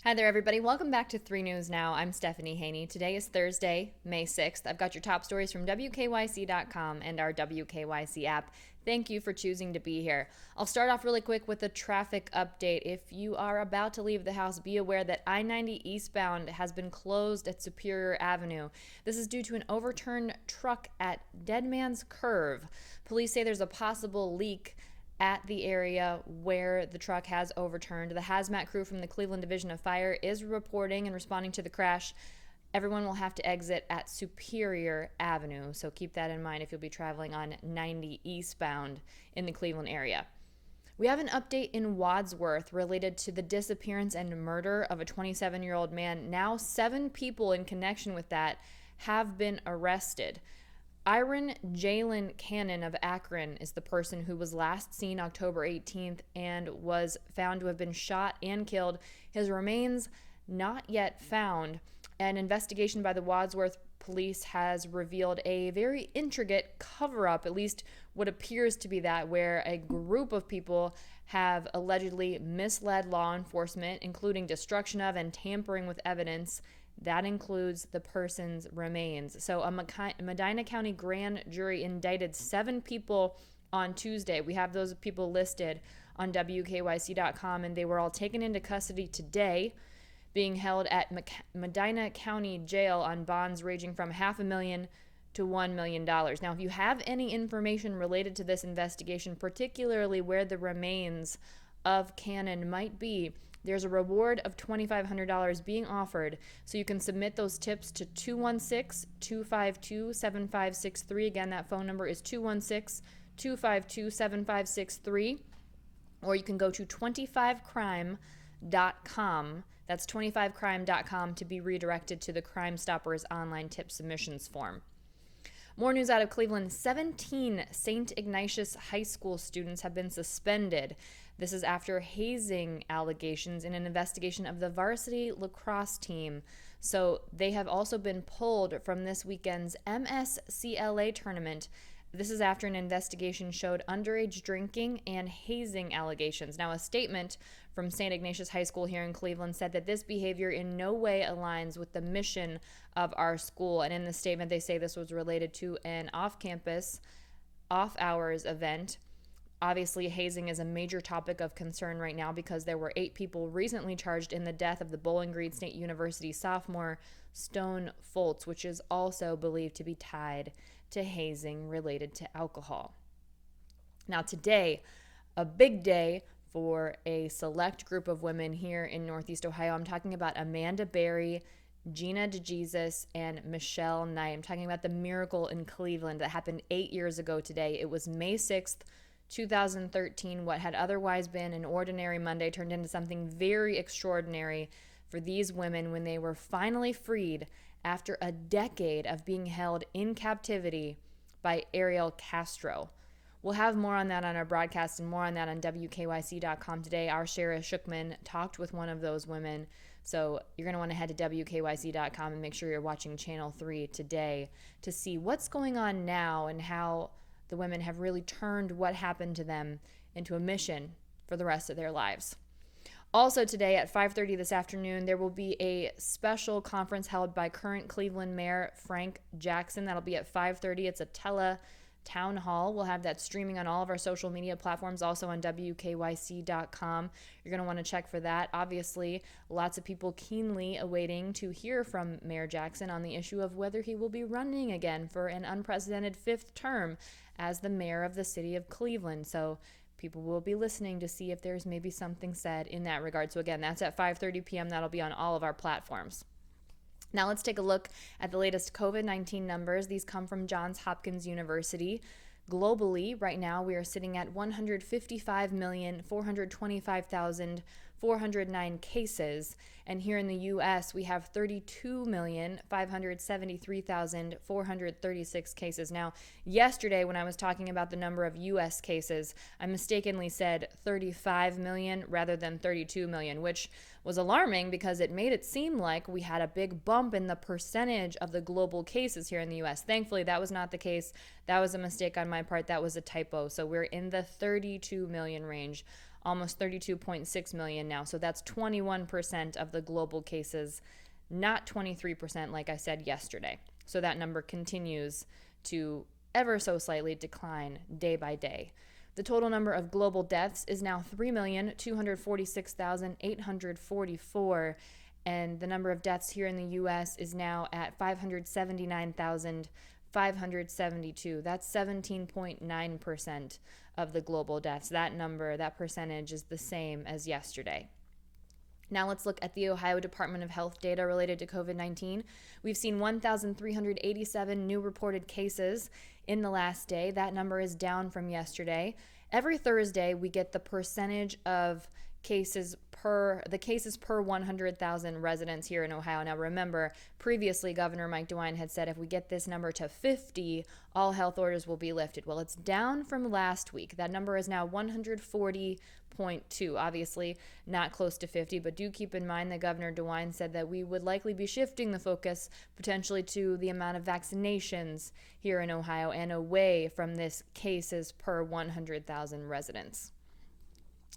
Hi there, everybody. Welcome back to 3 News Now. I'm Stephanie Haney. Today is Thursday, May 6th. I've got your top stories from WKYC.com and our WKYC app. Thank you for choosing to be here. I'll start off really quick with a traffic update. If you are about to leave the house, be aware that I-90 eastbound has been closed at Superior Avenue. This is due to an overturned truck at Dead Man's Curve. Police say there's a possible leak at the area where the truck has overturned. The hazmat crew from the Cleveland Division of Fire is reporting and responding to the crash. Everyone will have to exit at Superior Avenue, so keep that in mind if you'll be traveling on 90 eastbound in the Cleveland area. We have an update in Wadsworth related to the disappearance and murder of a 27-year-old man. Now 7 people in connection with that have been arrested. Iron Jalen Cannon of Akron is the person who was last seen October 18th and was found to have been shot and killed. His remains not yet found. An investigation by the Wadsworth police has revealed a very intricate cover-up, at least what appears to be that, where a group of people have allegedly misled law enforcement, including destruction of and tampering with evidence. That includes the person's remains. So a Medina County grand jury indicted 7 people on Tuesday. We have those people listed on WKYC.com, and they were all taken into custody today, being held at Medina County Jail on bonds ranging from $500,000 to $1 million. Now, if you have any information related to this investigation, particularly where the remains of Cannon might be, there's a reward of $2,500 being offered, so you can submit those tips to 216-252-7563. Again, that phone number is 216-252-7563, or you can go to 25crime.com. That's 25crime.com to be redirected to the Crime Stoppers online tip submissions form. More news out of Cleveland. 17 St. Ignatius High School students have been suspended. This is after hazing allegations in an investigation of the varsity lacrosse team. So they have also been pulled from this weekend's MSCLA tournament. This is after an investigation showed underage drinking and hazing allegations. Now, a statement from St. Ignatius High School here in Cleveland said that this behavior in no way aligns with the mission of our school. And in the statement, they say this was related to an off-campus, off-hours event. Obviously, hazing is a major topic of concern right now because there were 8 people recently charged in the death of the Bowling Green State University sophomore Stone Foltz, which is also believed to be tied to hazing related to alcohol. Now today, a big day for a select group of women here in Northeast Ohio. I'm talking about Amanda Berry, Gina DeJesus, and Michelle Knight. I'm talking about the miracle in Cleveland that happened 8 years ago today. It was May 6th, 2013. What had otherwise been an ordinary Monday turned into something very extraordinary for these women when they were finally freed after a decade of being held in captivity by Ariel Castro. We'll have more on that on our broadcast and more on that on WKYC.com today. Our Shara Shookman talked with one of those women, so you're going to want to head to WKYC.com and make sure you're watching Channel 3 today to see what's going on now and how the women have really turned what happened to them into a mission for the rest of their lives. Also today at 5:30 this afternoon, there will be a special conference held by current Cleveland Mayor Frank Jackson. That'll be at 5:30. It's a town hall. We'll have that streaming on all of our social media platforms, also on WKYC.com. You're going to want to check for that. Obviously, lots of people keenly awaiting to hear from Mayor Jackson on the issue of whether he will be running again for an unprecedented 5th term as the mayor of the city of Cleveland. So people will be listening to see if there's maybe something said in that regard. So again, that's at 5:30 p.m. That'll be on all of our platforms. Now let's take a look at the latest COVID-19 numbers. These come from Johns Hopkins University. Globally, right now, we are sitting at 155,425,409 cases. And here in the U.S., we have 32,573,436 cases. Now, yesterday, when I was talking about the number of U.S. cases, I mistakenly said 35 million rather than 32 million, which was alarming because it made it seem like we had a big bump in the percentage of the global cases here in the U.S. Thankfully, that was not the case. That was a mistake on my part. That was a typo. So we're in the 32 million range almost 32.6 million now. So that's 21% of the global cases, not 23% like I said yesterday. So that number continues to ever so slightly decline day by day. The total number of global deaths is now 3,246,844, and the number of deaths here in the U.S. is now at 579,572. That's 17.9% of the global deaths. That number, that percentage is the same as yesterday. Now let's look at the Ohio Department of Health data related to COVID-19. We've seen 1,387 new reported cases in the last day. That number is down from yesterday. Every Thursday, we get the percentage of cases per 100,000 residents here in Ohio. Now remember, previously Governor Mike DeWine had said if we get this number to 50, all health orders will be lifted. Well, it's down from last week. That number is now 140.2. Obviously not close to 50, but do keep in mind that Governor DeWine said that we would likely be shifting the focus potentially to the amount of vaccinations here in Ohio and away from this cases per 100,000 residents.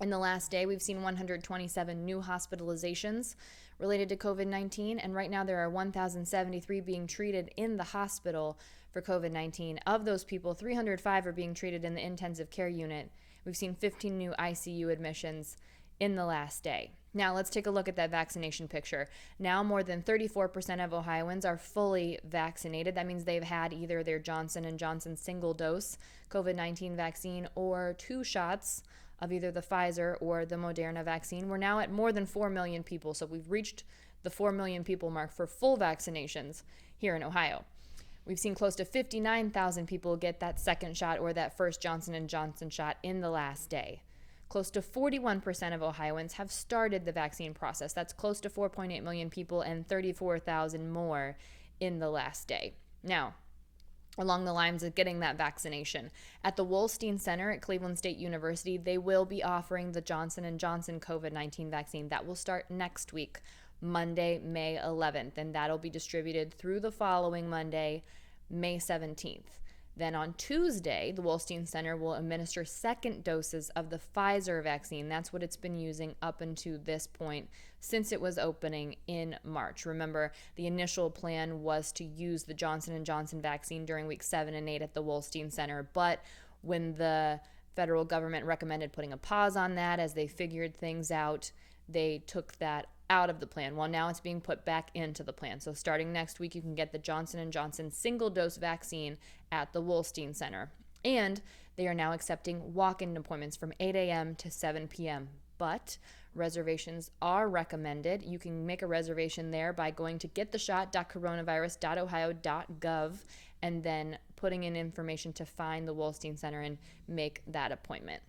In the last day, we've seen 127 new hospitalizations related to COVID-19, and right now there are 1,073 being treated in the hospital for COVID-19. Of those people, 305 are being treated in the intensive care unit. We've seen 15 new ICU admissions in the last day. Now let's take a look at that vaccination picture. Now more than 34% of Ohioans are fully vaccinated. That means they've had either their Johnson & Johnson single dose COVID-19 vaccine or 2 shots of either the Pfizer or the Moderna vaccine. We're now at more than 4 million people, so we've reached the 4 million people mark for full vaccinations here in Ohio. We've seen close to 59,000 people get that second shot or that first Johnson & Johnson shot in the last day. Close to 41% of Ohioans have started the vaccine process. That's close to 4.8 million people and 34,000 more in the last day. Now, along the lines of getting that vaccination, at the Wolstein Center at Cleveland State University, they will be offering the Johnson & Johnson COVID-19 vaccine. That will start next week, Monday, May 11th, and that'll be distributed through the following Monday, May 17th. Then on Tuesday, the Wolstein Center will administer second doses of the Pfizer vaccine. That's what it's been using up until this point since it was opening in March. Remember, the initial plan was to use the Johnson & Johnson vaccine during week 7 and 8 at the Wolstein Center, but when the federal government recommended putting a pause on that as they figured things out, they took that out of the plan. Well, now it's being put back into the plan. So starting next week, you can get the Johnson & Johnson single-dose vaccine at the Wolstein Center. And they are now accepting walk-in appointments from 8 a.m. to 7 p.m. But reservations are recommended. You can make a reservation there by going to gettheshot.coronavirus.ohio.gov and then putting in information to find the Wolstein Center and make that appointment.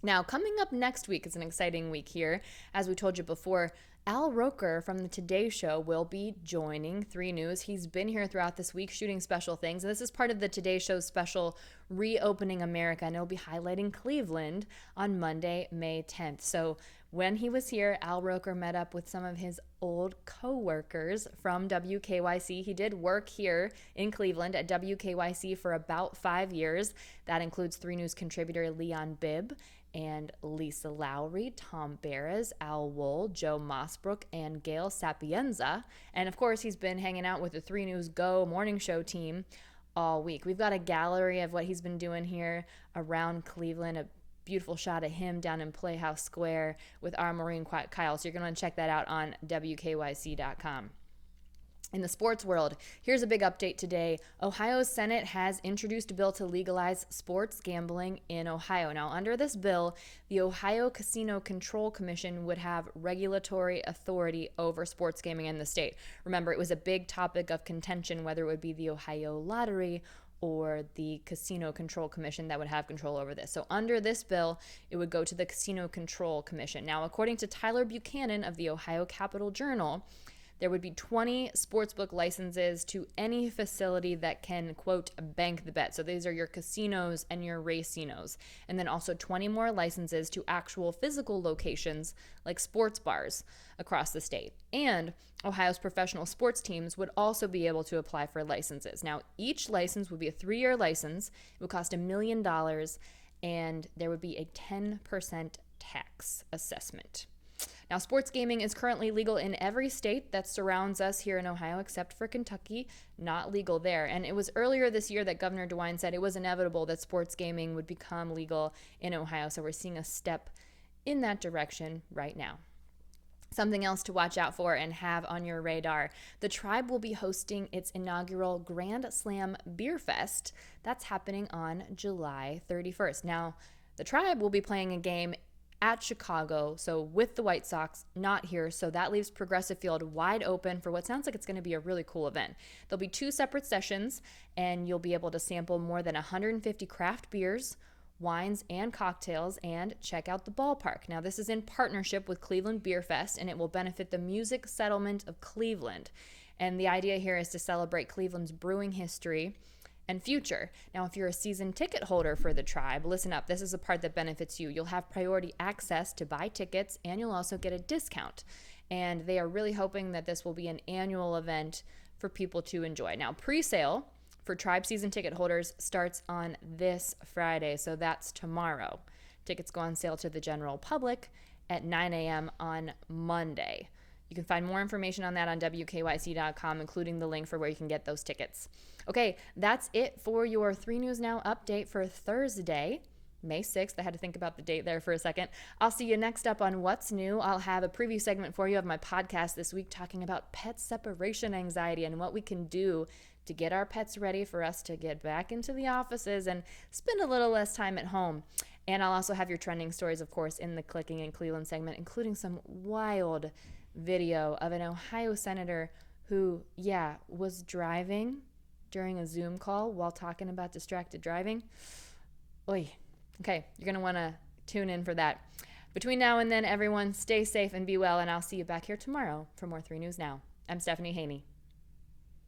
Now, coming up next week is an exciting week here. As we told you before, Al Roker from the Today Show will be joining 3 News. He's been here throughout this week shooting special things, and this is part of the Today Show's special Reopening America, and it'll be highlighting Cleveland on Monday, May 10th. So when he was here, Al Roker met up with some of his old co-workers from WKYC. He did work here in Cleveland at WKYC for about 5 years. That includes 3 News contributor Leon Bibb and Lisa Lowry, Tom Barras, Al Wool, Joe Mossbrook, and Gail Sapienza. And of course, he's been hanging out with the 3 News Go morning show team all week. We've got a gallery of what he's been doing here around Cleveland, a beautiful shot of him down in Playhouse Square with our Maureen Kyle. So you're going to want to check that out on WKYC.com. In the sports world, here's a big update today. Ohio's Senate has introduced a bill to legalize sports gambling in Ohio. Now, under this bill, the Ohio Casino Control Commission would have regulatory authority over sports gaming in the state. Remember, it was a big topic of contention whether it would be the Ohio Lottery or the Casino Control Commission that would have control over this. So under this bill, it would go to the Casino Control Commission. Now, according to Tyler Buchanan of the Ohio Capital Journal, there would be 20 sportsbook licenses to any facility that can, quote, bank the bet. So these are your casinos and your racinos. And then also 20 more licenses to actual physical locations like sports bars across the state. And Ohio's professional sports teams would also be able to apply for licenses. Now, each license would be a 3-year license. It would cost $1 million, and there would be a 10% tax assessment. Now, sports gaming is currently legal in every state that surrounds us here in Ohio, except for Kentucky, not legal there. And it was earlier this year that Governor DeWine said it was inevitable that sports gaming would become legal in Ohio. So we're seeing a step in that direction right now. Something else to watch out for and have on your radar. The Tribe will be hosting its inaugural Grand Slam Beerfest. That's happening on July 31st. Now, the Tribe will be playing a game at Chicago, so with the White Sox, not here. So that leaves Progressive Field wide open for what sounds like it's going to be a really cool event. There'll be 2 separate sessions, and you'll be able to sample more than 150 craft beers, wines, and cocktails, and check out the ballpark. Now, this is in partnership with Cleveland Beer Fest, and it will benefit the music settlement of Cleveland. And the idea here is to celebrate Cleveland's brewing history and future. Now, if you're a season ticket holder for the Tribe, listen up. This is a part that benefits you. You'll have priority access to buy tickets, and you'll also get a discount. And they are really hoping that this will be an annual event for people to enjoy. Now, pre-sale for Tribe season ticket holders starts on this Friday, so that's tomorrow. Tickets go on sale to the general public at 9 a.m. on Monday. You can find more information on that on WKYC.com, including the link for where you can get those tickets. Okay, that's it for your 3 News Now update for Thursday, May 6th. I had to think about the date there for a second. I'll see you next up on What's New. I'll have a preview segment for you of my podcast this week talking about pet separation anxiety and what we can do to get our pets ready for us to get back into the offices and spend a little less time at home. And I'll also have your trending stories, of course, in the Clicking in Cleveland segment, including some wild video of an Ohio senator who, was driving during a Zoom call while talking about distracted driving. Oy. Okay, you're going to want to tune in for that. Between now and then, everyone, stay safe and be well, and I'll see you back here tomorrow for more 3 News Now. I'm Stephanie Haney.